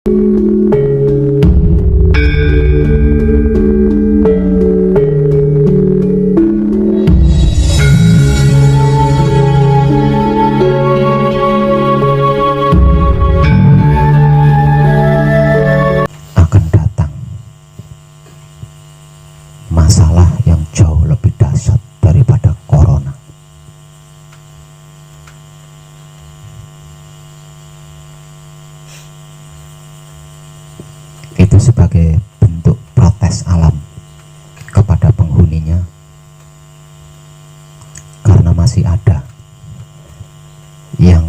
akan datang masalah yang jauh lebih dahsyat daripada corona. Itu sebagai bentuk protes alam kepada penghuninya, karena masih ada yang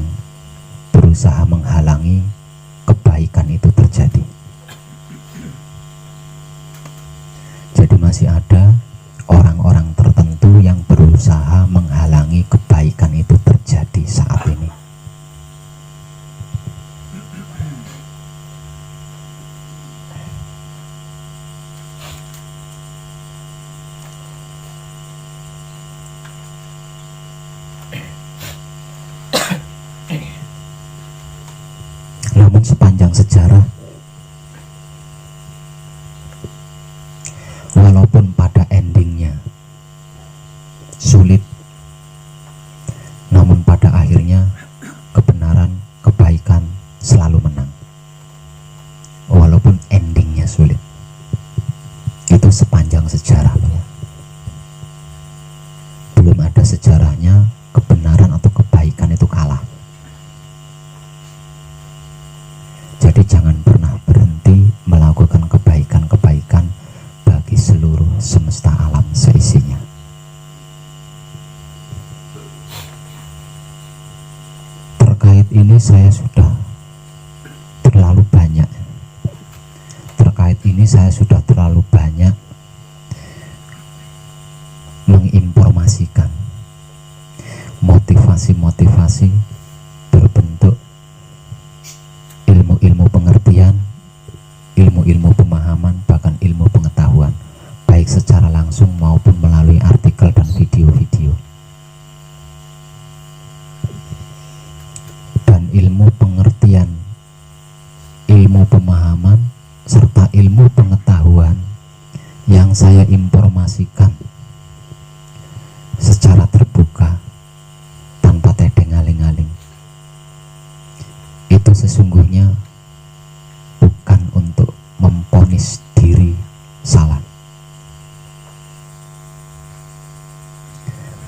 berusaha menghalangi kebaikan itu terjadi. Jadi masih ada orang-orang tertentu yang berusaha menghalangi kebaikan itu terjadi saat ini. Namun sepanjang sejarah, walaupun pada endingnya sulit, namun pada akhirnya kebenaran, kebaikan selalu menang. Walaupun endingnya sulit, itu sepanjang sejarah loh ya. Belum ada sejarahnya kebenaran atau kebaikan itu kalah. Jadi jangan pernah berhenti melakukan kebaikan-kebaikan bagi seluruh semesta alam seisinya. Terkait ini saya sudah terlalu banyak menginformasikan motivasi-motivasi berbentuk ilmu-ilmu pengertian, ilmu-ilmu pemahaman, bahkan ilmu pengetahuan, baik secara langsung maupun melalui artikel dan video-video. Dan ilmu pengertian, ilmu pemahaman, serta ilmu pengetahuan yang saya informasikan secara terbuka tanpa tedeng-aling-aling, itu sesungguhnya bukan untuk memponis diri salah,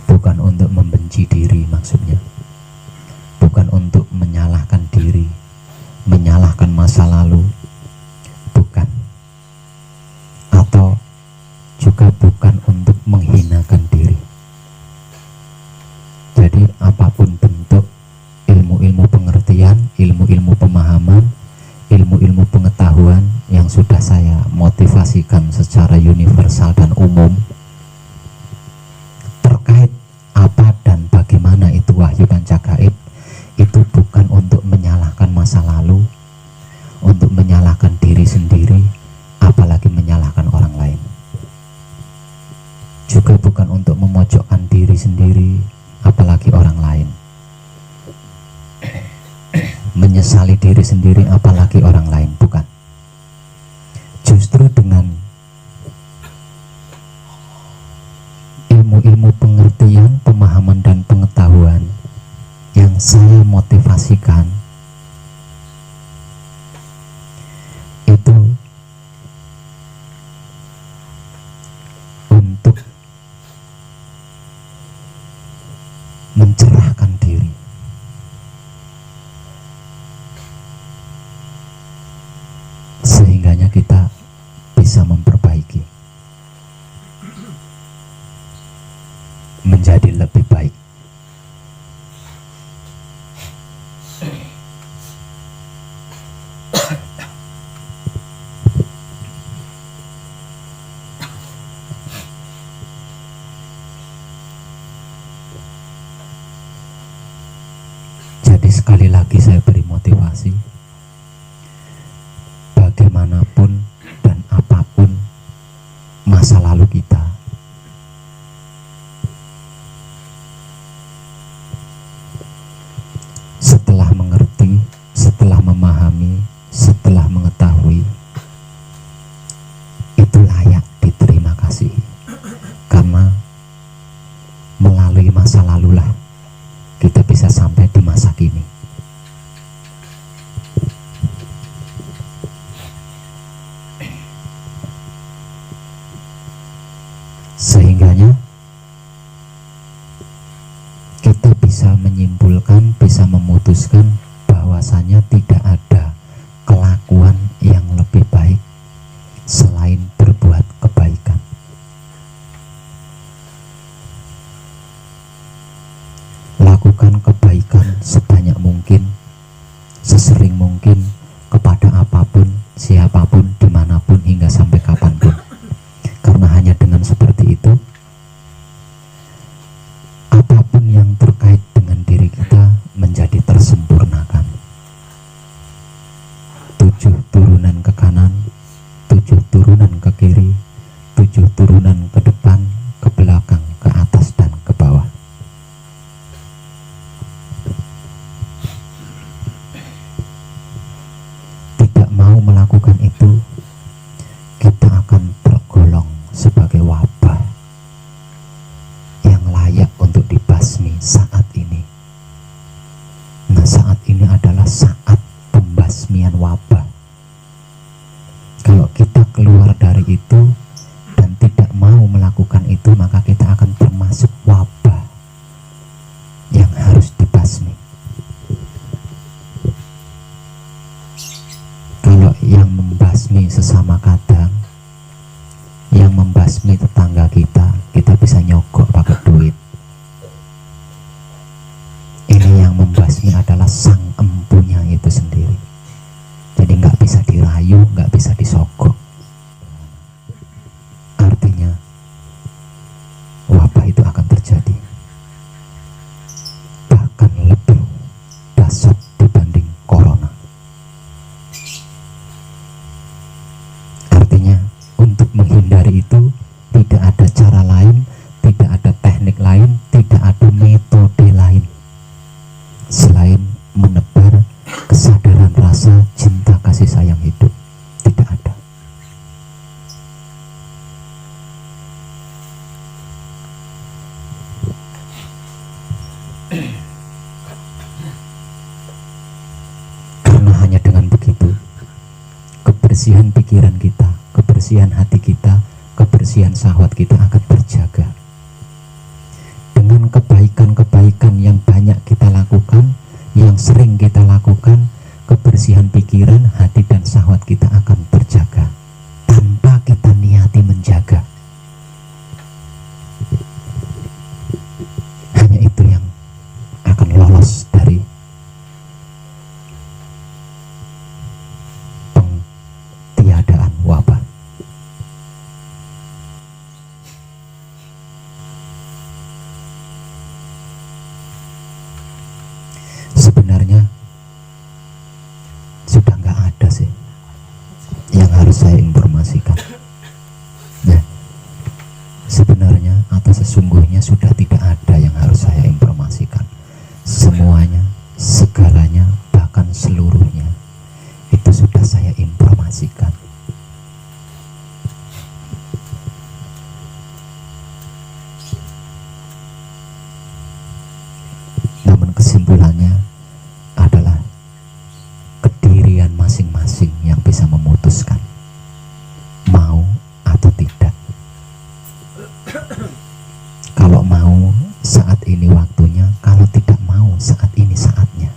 bukan untuk membenci diri maksudnya, bukan untuk menyalahkan diri, menyalahkan masa lalu, bukan, atau juga bukan untuk menghinakan diri. Jadi apapun bentuk ilmu-ilmu pengertian, ilmu-ilmu pemahaman, ilmu-ilmu pengetahuan yang sudah saya motivasikan secara universal dan umum terkait apa dan bagaimana itu wahyu pancagaib, itu bukan untuk menyalahkan masa lalu, untuk menyalahkan diri sendiri, apalagi menyalahkan orang lain. Juga bukan untuk memojokkan diri sendiri, apalagi orang lain. Menyesali diri sendiri, apalagi orang lain, bukan. Justru dengan ilmu-ilmu pengertian, pemahaman, dan pengetahuan yang saya motivasikan, itu untuk mencerahkan diri, sehingganya kita bisa memperbaiki, menjadi lebih baik. Jadi sekali lagi saya beri motivasi, bagaimanapun dan apapun masa lalu kita, setelah mengerti, setelah memahami, setelah bisa menyimpulkan, bisa memutuskan bahwasanya tidak ada kelakuan yang lebih baik selain berbuat kebaikan. Lakukan kebaikan sebanyak mungkin, sesering mungkin, kepada apapun, siapapun, dimanapun, hingga sampai kapanpun. Karena hanya dengan seperti itu, apapun yang terkait dengan diri kita menjadi tersempurnakan. 7 turunan ke kanan, 7 turunan ke kiri, 7 turunan ke depan, ke belakang, ke atas, dan ke bawah. Tidak mau melakukan itu, kita akan tergolong sebagai wabah yang layak untuk dibasmi saat ini. Nah, saat ini adalah saat pembasmian wabah. Kalau kita keluar dari itu dan tidak mau melakukan itu, maka kita akan termasuk wabah yang harus dibasmi. Kalau yang membasmi sesama kadang, yang membasmi tetangga kita, kita bisa nyogok pakai duit. Ini yang membasmi adalah sang empunya itu sendiri. Jadi nggak bisa dirayu, nggak bisa disogok. Artinya wabah itu akan terjadi, bahkan lebih dahsyat dibanding corona. Artinya untuk menghindari itu tidak ada cara lain, tidak ada teknik lain, tidak ada metode lain selain menebar kesadaran rasa cinta kasih sayang hidup. Tidak ada. Karena hanya dengan begitu, kebersihan pikiran kita, kebersihan hati kita, kebersihan syahwat kita akan terjaga. Dengan kebaikan-kebaikan yang banyak kita lakukan, yang sering kita lakukan, kebersihan pikiran, hati, dan syahwat kita akan terjaga tanpa kita niati menjaga. Hanya itu yang akan lolos dari pengtiadaan wabah. Sebenarnya sudah nggak ada sih yang harus saya informasikan. Nah, sebenarnya atau sesungguhnya sudah tidak ada yang harus saya informasikan. Semuanya, segalanya, bahkan seluruhnya itu sudah saya informasikan. Namun kesimpulannya adalah kedirian masing-masing yang bisa memutuskan mau atau tidak. Kalau mau, saat ini waktunya. Kalau tidak mau, saat ini saatnya.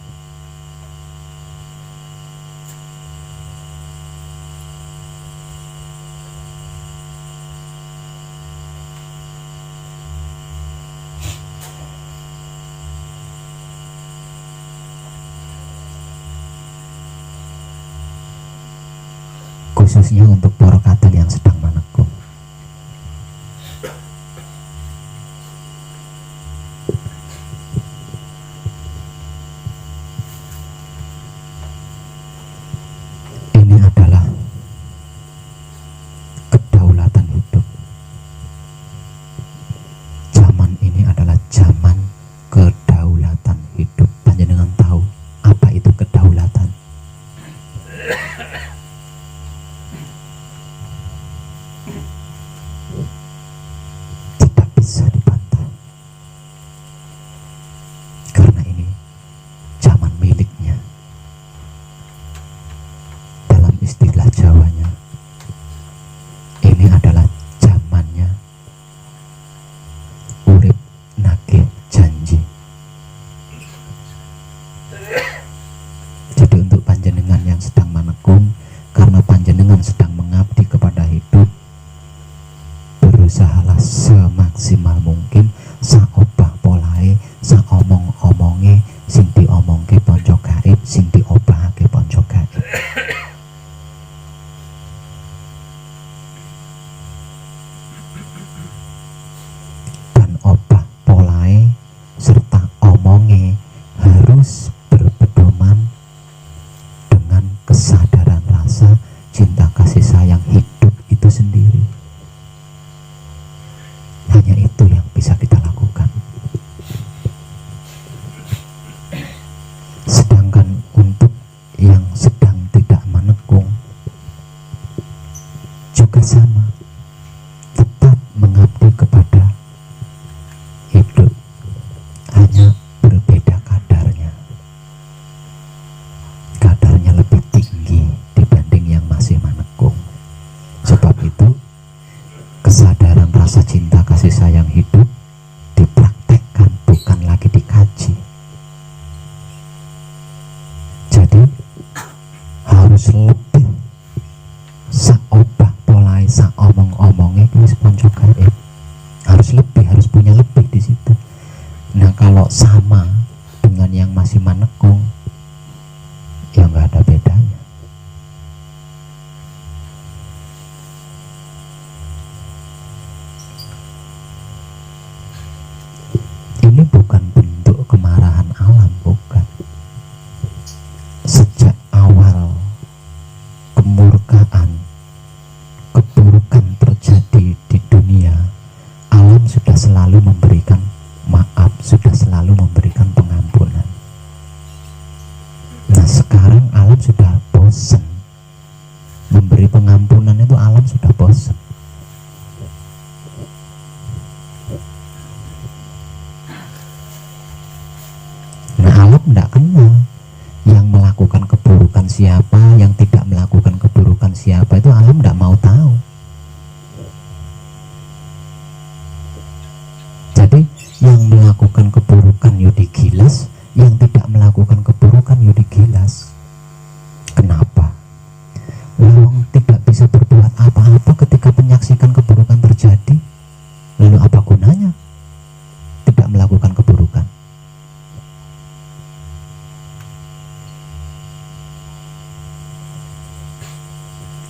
Khususnya untuk para kadang yang sedang menekung. Ini adalah kedaulatan hidup. Zaman ini adalah zaman kedaulatan hidup. Panjenengan tahu apa itu kedaulatan? sak obah polai, sak omong-omongnya wis ponco gaib. Harus lebih, harus punya lebih di situ. Nah kalau sama dengan yang masih manekung, ya nggak ada bedanya. Ini bukan bentuk kemarahan alam, bukan. Sejak awal kemurkaan, keburukan terjadi di dunia, alam sudah selalu memberikan maaf, sudah selalu memberikan pengampunan. Nah sekarang alam sudah bosan memberi pengampunan, itu alam sudah bosan. Nah alam tidak kenal yang melakukan keburukan siapa, yang tidak melakukan keburukan siapa, itu alam tidak mau tahu. Jadi yang melakukan keburukan yo digilas, yang tidak melakukan keburukan yo digilas. Kenapa? Lawang tidak bisa berbuat apa-apa ketika menyaksikan keburukan terjadi. Lalu apa gunanya tidak melakukan keburukan?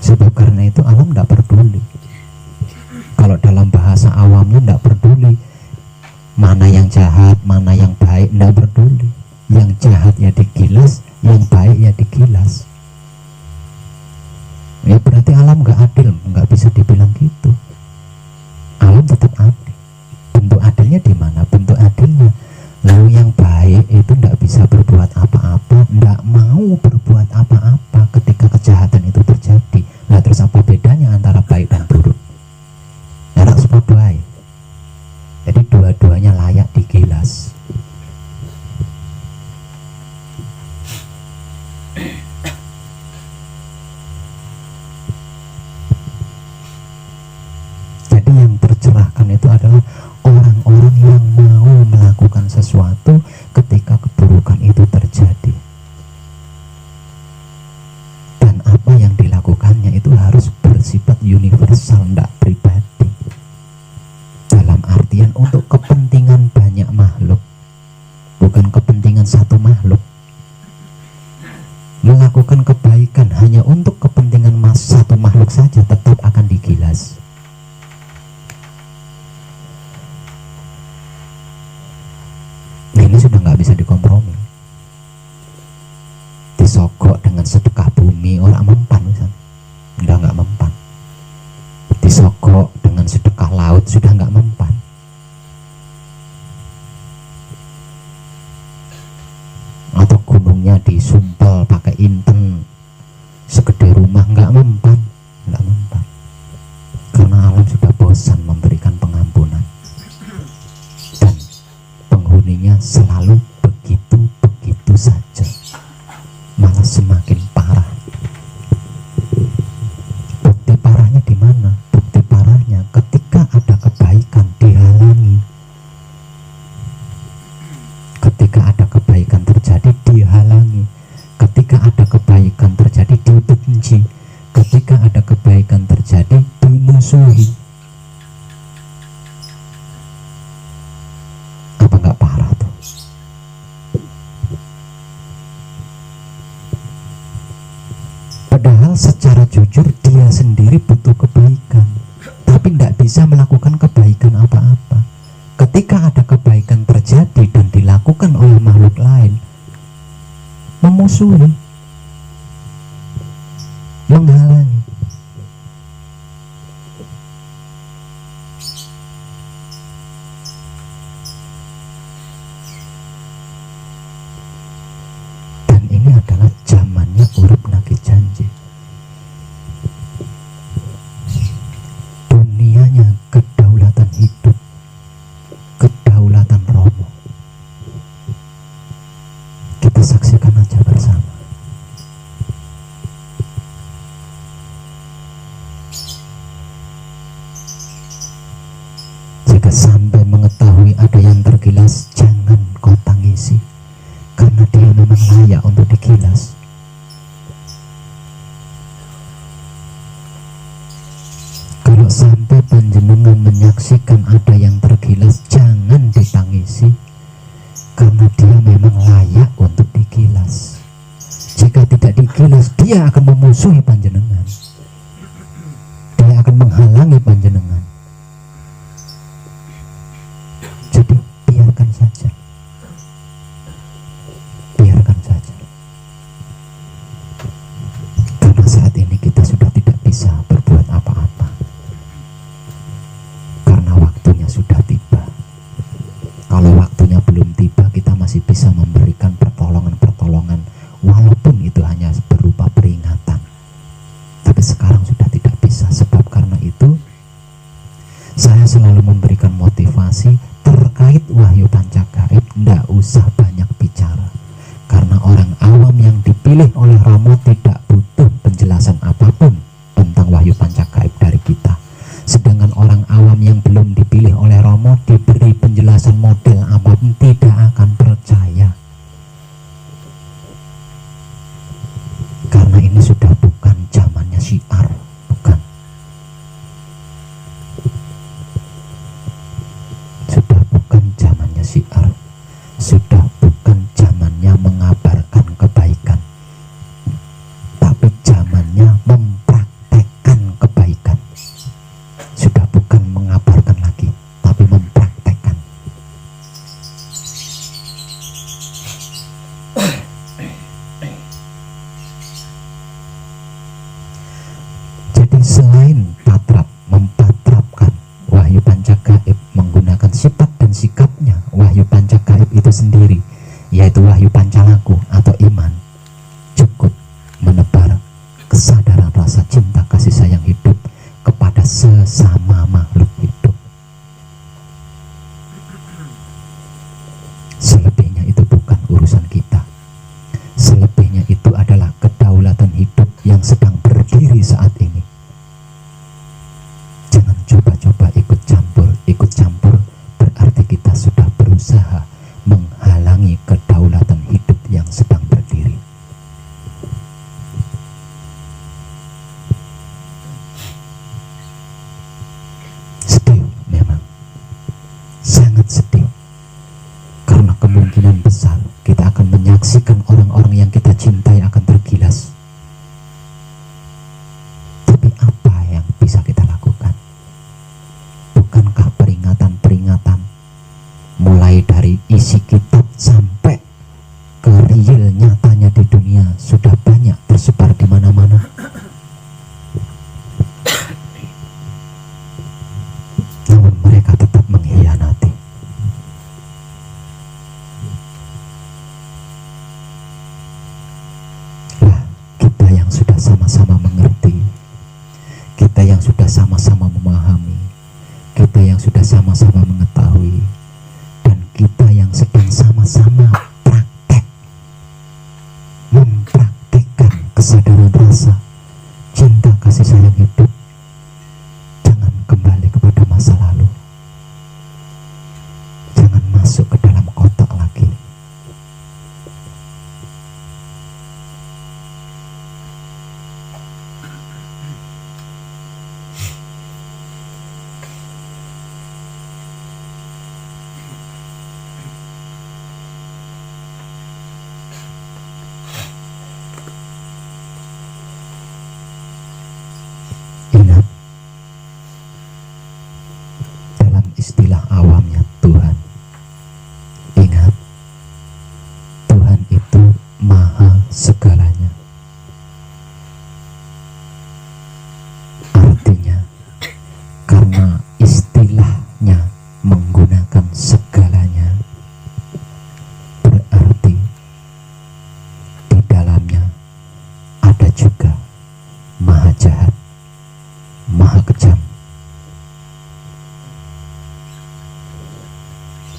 Sebab karena itu alam tidak peduli. Kalau dalam bahasa awamnya tidak peduli mana yang jahat, mana yang baik, tidak peduli. Yang jahat ya digilas, yang baik ya digilas. Ya berarti alam nggak adil, nggak bisa dibilang gitu. Alam tetap adil. Bentuk adilnya di mana? Bentuk adilnya, lalu yang baik itu tidak bisa berbuat apa-apa, tidak mau berbuat apa-apa ketika kejahatan itu terjadi. Nah terus apa bedanya antara baik dan buruk? Jarak sepuluh. Jadi dua-duanya layak digilas. Jadi yang tercerahkan itu adalah orang-orang yang mau melakukan sesuatu ketika keburukan itu terjadi. Dan apa yang dilakukannya itu harus bersifat universal, tidak pribadi. Dalam artian untuk kepentingan banyak makhluk, bukan kepentingan satu makhluk. Melakukan kebaikan hanya untuk kepentingan satu makhluk saja tetap akan digilas. Nah, ini sudah nggak bisa dikompromi. Disogok dengan sedekah bumi orang mempan, udah nggak mempan. Disogok dengan sedekah laut sudah nggak mempan. Atau gunungnya disumpel pakai inten segede rumah, nggak mempan, nggak mempan. Karena alam sudah bosan memberikan pengampunan, dan penghuninya selalu begitu-begitu saja, malah semakin parah. Bukti parahnya di mana? Bukti parahnya ketika ada kebaikan dihalangi. Ketika ada kebaikan terjadi dihalangi. Ketika ada kebaikan terjadi dibenci. Ketika ada kebaikan terjadi dimusuhi. Apa nggak parah tuh? Padahal secara jujur dia sendiri butuh kebaikan, tapi tidak bisa melakukan kebaikan apa-apa. Ketika ada kebaikan terjadi dan dilakukan oleh makhluk lain, memusuhi, menghalangi. Dan ini adalah zamannya urip nagih janji. Dunianya kedaulatan hidup, kedaulatan romo. Kita saksikan aja bersama. sampai panjenengan menyaksikan ada yang tergilas, jangan ditangisi, karena dia memang layak untuk digilas. Jika tidak digilas, dia akan memusuhi panjenengan, dia akan menghalangi panjenengan. Jadi biarkan saja, biarkan saja. Karena saat ini kita sudah tidak bisa berbuat apa-apa, karena waktunya sudah tiba. Kalau waktunya belum tiba, kita masih bisa memberikan pertolongan-pertolongan, walaupun itu hanya berupa peringatan. Tapi sekarang sudah tidak bisa. Sebab karena itu saya selalu memberikan motivasi terkait wahyu pancagaib. Tidak usah banyak bicara, karena orang awam yang dipilih oleh Romo tidak butuh penjelasan apapun tentang wahyu pancagaib dari kita. Sedangkan orang awam yang belum dipilih oleh Romo diberi penjelasan model apapun tidak akan percaya, karena ini sudah bukan zamannya syiar, bukan. Sudah bukan zamannya syiar, sudah bukan zamannya mengabarkan kebaikan, tapi zamannya mempraktekkan kebaikan. Sudah bukan mengabarkan lagi, tapi mempraktekkan. Jadi selain mempatrapkan wahyu pancagaib menggunakan sifat dan sikapnya wahyu pancagaib itu sendiri, yaitu wahyu pancalaku atau iman, cukup menebar kesadaran rasa cinta kasih sayang hidup kepada sesama makhluk hidup. Selebihnya itu bukan urusan kita. Selebihnya itu adalah kedaulatan hidup yang sedang berdiri saat ini. Jangan coba-coba ikut campur. Ikut campur berarti kita sudah berusaha menghalangi kedaulatan hidup yang sedang berdiri. Sedih memang, sangat sedih, karena kemungkinan besar kita akan menyaksikan orang-orang yang kita cintai akan tergilas. Tapi apa yang bisa kita lakukan? Bukankah peringatan-peringatan mulai dari isi kitab sampai ke real nyatanya di dunia sudah banyak tersebar di mana-mana? Namun mereka tetap mengkhianati. Lah, kita yang sudah sama-sama mengerti, kita yang sudah sama-sama memahami, kita yang sudah sama-sama mengetahui, dan kita yang sedang sama-sama mempraktekkan kesadaran rasa cinta kasih sayang hidup. Jangan kembali kepada masa lalu, jangan masuk ke dalam kotak lagi. Ingat, dalam istilah awamnya Tuhan, ingat, Tuhan itu maha segalanya. Artinya, karena istilahnya menggunakan segalanya, berarti di dalamnya ada juga maha jahat, maha kejam.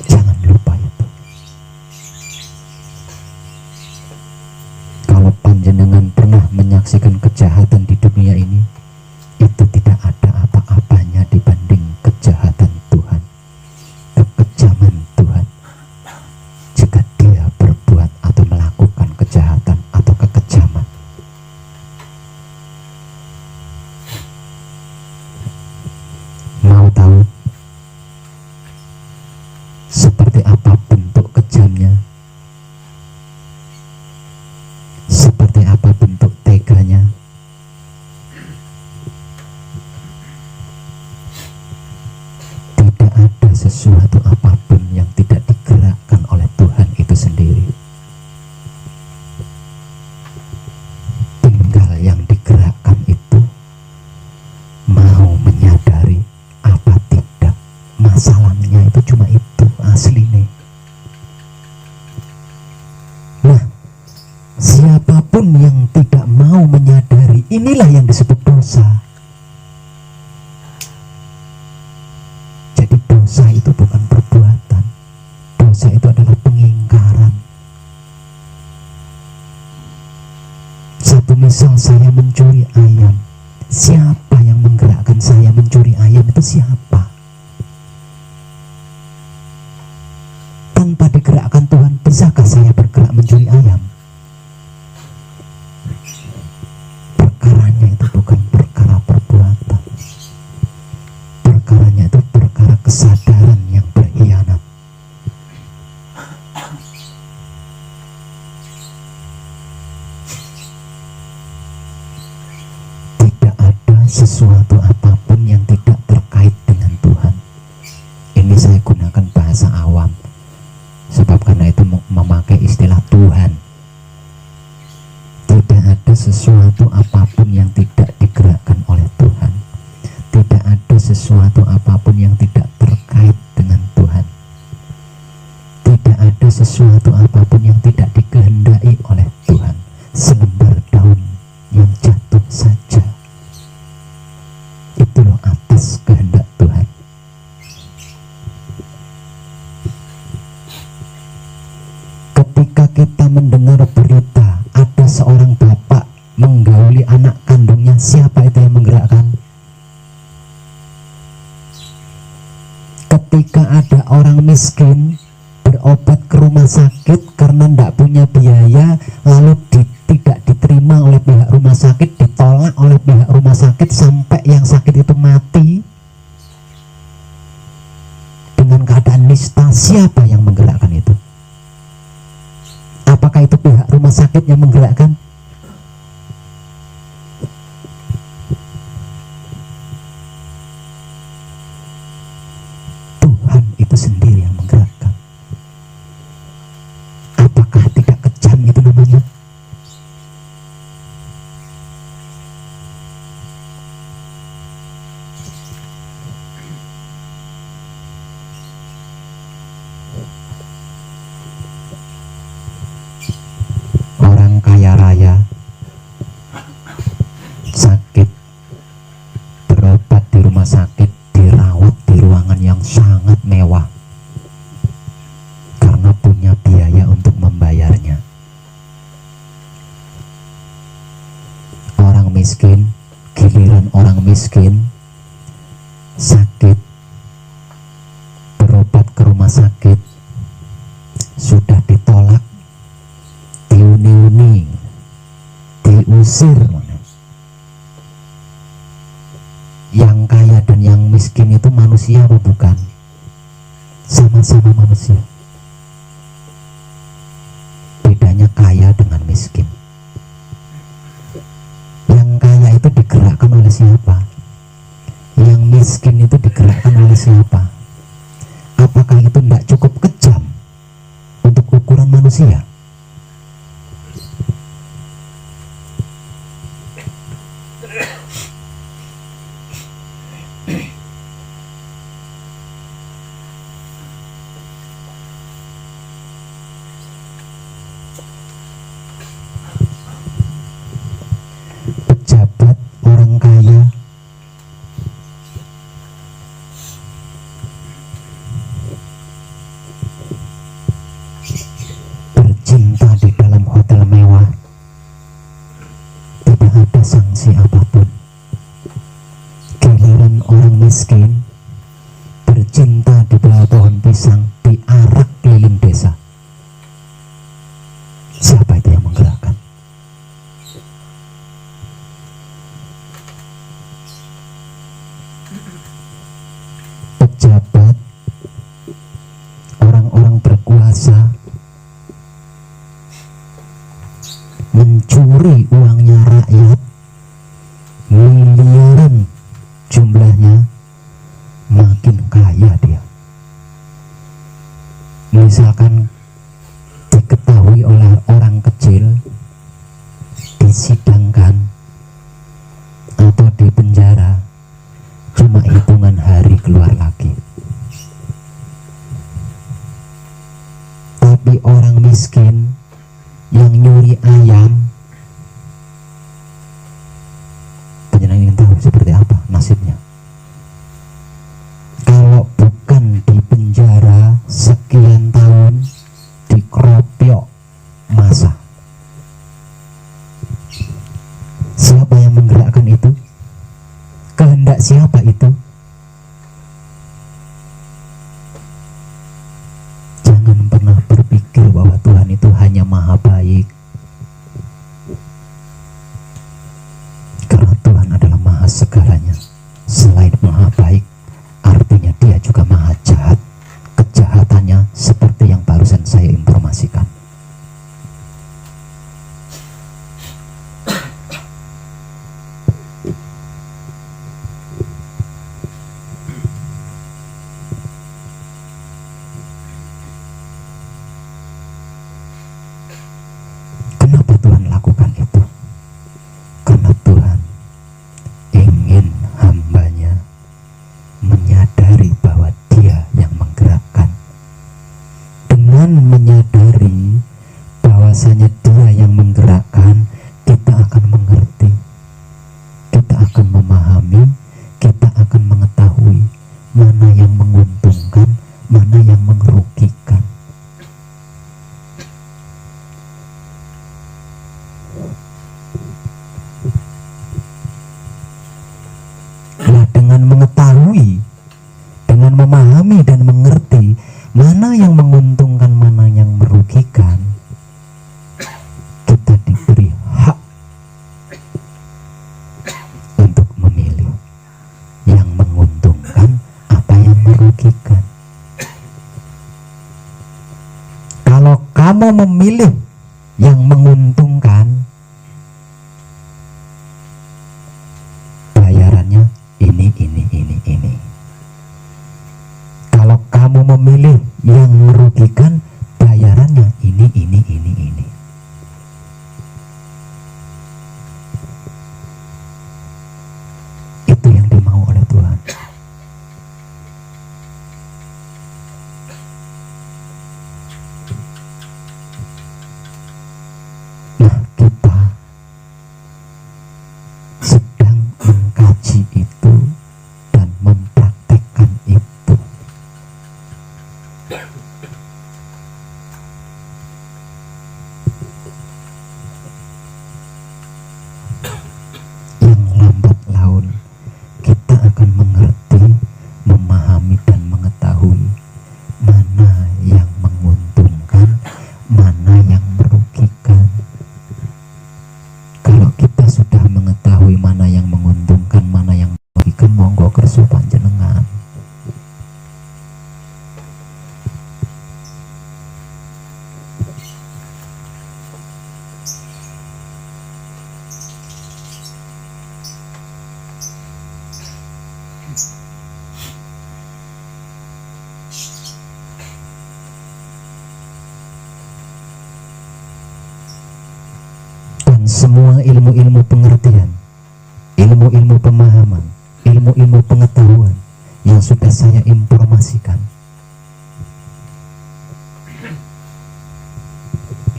Jangan lupa itu. Kalau panjenengan pernah menyaksikan kejahatan di dunia ini, itu disebut dosa. Jadi dosa itu bukan perbuatan, dosa itu adalah pengingkaran. Satu misal, saya mencuri ayam, siapa yang menggerakkan saya mencuri ayam? Itu siapa? Tanpa digerakkan Tuhan, bisakah saya bergerak mencuri ayam? Perkaranya itu bukan perkara perbuatan, perkaranya itu perkara kesadaran yang berkhianat. Tidak ada sesuatu apapun yang tidak terkait dengan Tuhan. Ini saya gunakan bahasa awam, sebab karena itu memakai istilah Tuhan. Tidak ada sesuatu apapun yang tidak digerakkan oleh Tuhan. Tidak ada sesuatu apapun yang tidak terkait dengan Tuhan. Tidak ada sesuatu apapun yang tidak dikehendaki oleh Tuhan. Selembar daun yang jatuh saja, itu loh atas kehendak Tuhan. Ketika kita mendengar berita ada seorang bapak menggauli anak kandungnya, siapa itu yang menggerakkan? Ketika ada orang miskin berobat ke rumah sakit karena tidak punya biaya, lalu tidak diterima oleh pihak rumah sakit, ditolak oleh pihak rumah sakit sampai yang sakit itu mati dengan keadaan nista, siapa yang menggerakkan itu? Apakah itu pihak rumah sakit yang menggerakkan? Tuhan itu sendiri yang menggerakkan. Apakah tidak kejam itu namanya? Orang kaya raya sakit, berobat di rumah sakit, dirawat di ruangan yang sangat mewah karena punya biaya untuk membayarnya. Orang miskin, giliran orang miskin sakit, berobat ke rumah sakit, sudah ditolak, diuni-uni, diusir. Yang kaya dan yang miskin itu manusia apa bukan? Sama-sama manusia. Bedanya kaya dengan miskin. Yang kaya itu digerakkan oleh siapa? Yang miskin itu digerakkan oleh siapa? Apakah itu tidak cukup kejam untuk ukuran manusia? Pejabat, orang kaya, bercinta di dalam hotel mewah, tidak ada sanksi apapun. Giliran orang miskin bercinta di bawah pohon pisang, diarak keliling desa. Siapa itu yang menggerakkan? Pejabat, orang-orang berkuasa mencuri uangnya rakyat, miliaran jumlahnya, makin kaya dia. Misalkan diketahui oleh orang kecil, disidangkan atau dipenjara, cuma itu sekian tahun dikeropiok masa. Siapa yang menggerakkan itu? Kehendak siapa itu? Jangan pernah berpikir bahwa Tuhan itu hanya maha baik, karena Tuhan adalah maha segalanya. Selain maha baik, artinya dia juga maha jahat. Kejahatannya seperti yang barusan saya informasikan. Kenapa Tuhan lakukan itu? Karena Tuhan ingin hambanya menyadari bahwa dia yang menggerakkan. Dengan menyadari bahwasanya dia yang menggerakkan, kita akan mengerti, kita akan memahami, kita akan mengetahui mana yang menguntungkan, mana yang merugikan. Nah, dengan mengetahui, dengan memahami dan mengerti mana yang menguntungkan, mana yang merugikan, kita diberi hak untuk memilih yang menguntungkan apa yang merugikan. Kalau kamu memilih yang menguntungkan, bayarannya ini. Kalau kamu memilih yang merugikan, bayarannya ini. Itu yang dimau oleh Tuhan. Nah, kita sedang mengkaji itu dan mempraktekkan itu. Yang lambat laun kita akan mengerti, memahami dan mengetahui mana yang menguntungkan, mana yang merugikan. Kalau kita sudah mengetahui mana yang menguntungkan, mana yang merugikan, monggo kersa panjenengan. Dan semua ilmu-ilmu pengertian, ilmu-ilmu pemahaman, ilmu-ilmu pengetahuan yang sudah saya informasikan,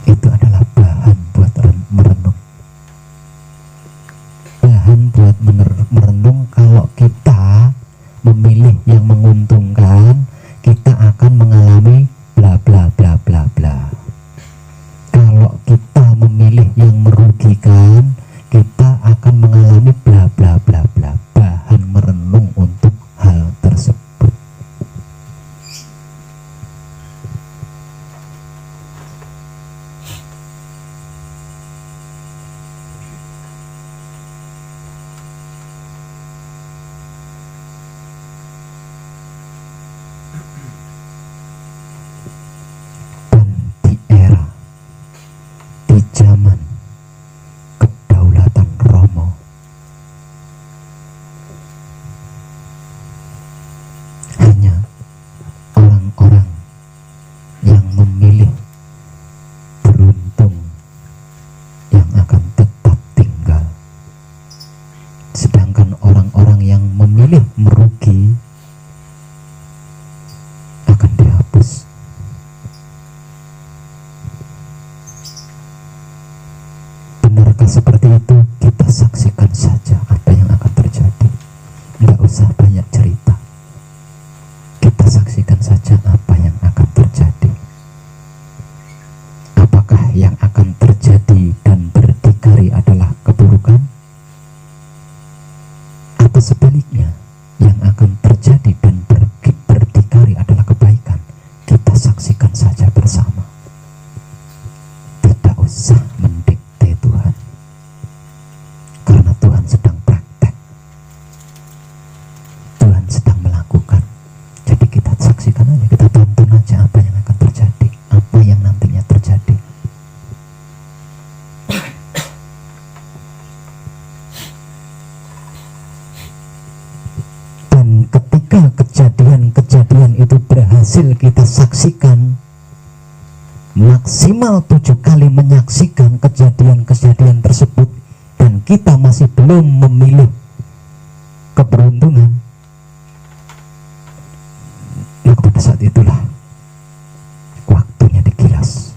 itu adalah bahan buat merenung. Bahan buat merenung. Kalau kita memilih yang menguntungkan, kita akan mengalami bla bla bla bla bla. Kalau kita memilih yang merugikan, kita akan mengalami bla bla bla bla. Bahan merenung untuk hal tersebut. Dan di era, di zaman kedaulatan Romo, hanya orang-orang yang memilih beruntung yang akan tetap tinggal, sedangkan orang-orang yang memilih merugi akan dihapus. Benarkah seperti itu? Kita saksikan saja apa yang akan terjadi. Nggak usah banyak cerita. Kita saksikan saja apa yang akan terjadi. Atau sebaliknya, yang akan terjadi dan berdikari adalah kebaikan, kita saksikan saja bersama. Tidak usah mendikte Tuhan, karena Tuhan sedang praktek, Tuhan sedang melakukan. Jadi kita saksikan aja, kita tonton aja apa yang akan terjadi, apa yang nantinya terjadi. Dan ketika kejadian-kejadian itu berhasil kita saksikan, maksimal 7 kali menyaksikan kejadian-kejadian tersebut, dan kita masih belum memilih keberuntungan, maka pada saat itulah waktunya digilas.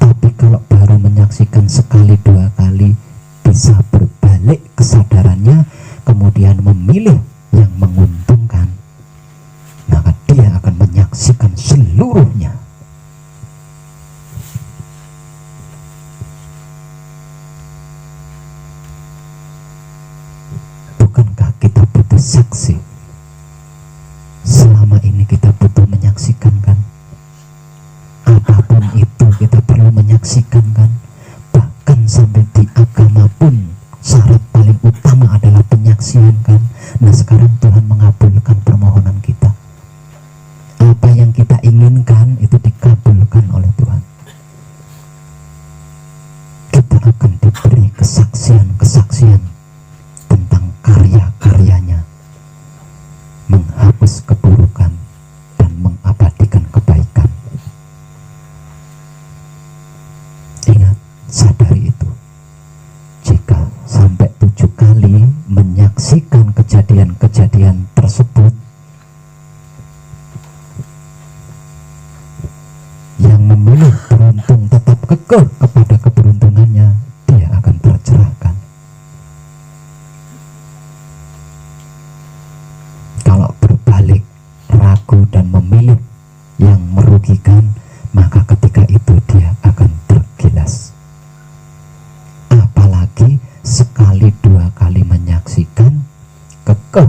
Tapi kalau baru menyaksikan sekali 2 kali, bisa berbalik kesadarannya, kemudian memilih yang menguntungkan, maka dia akan menyaksikan seluruhnya. Bukankah kita butuh saksi? Selama ini kita butuh menyaksikan kan? Apapun itu kita perlu menyaksikan kan? Bahkan sampai di agama pun syarat paling utama adalah penyaksian kan? Nah, sekarang Tuhan mengabulkan permohonan kita. Apa yang kita inginkan itu dikabulkan oleh Tuhan. Kita akan diberi kesaksian-kesaksian tentang karya-karyanya, menghapus keburukan dan mengabadikan kebaikan. Ingat, sadari itu. Jika sampai 7 kali menyaksikan kejadian-kejadian tersebut, yang memilih beruntung tetap kekeh kepada keberuntungannya, dia akan tercerahkan. Kalau berbalik, ragu dan memilih yang merugikan, maka ketika itu dia akan tergilas. Apalagi sekali 2 kali menyaksikan, kekeh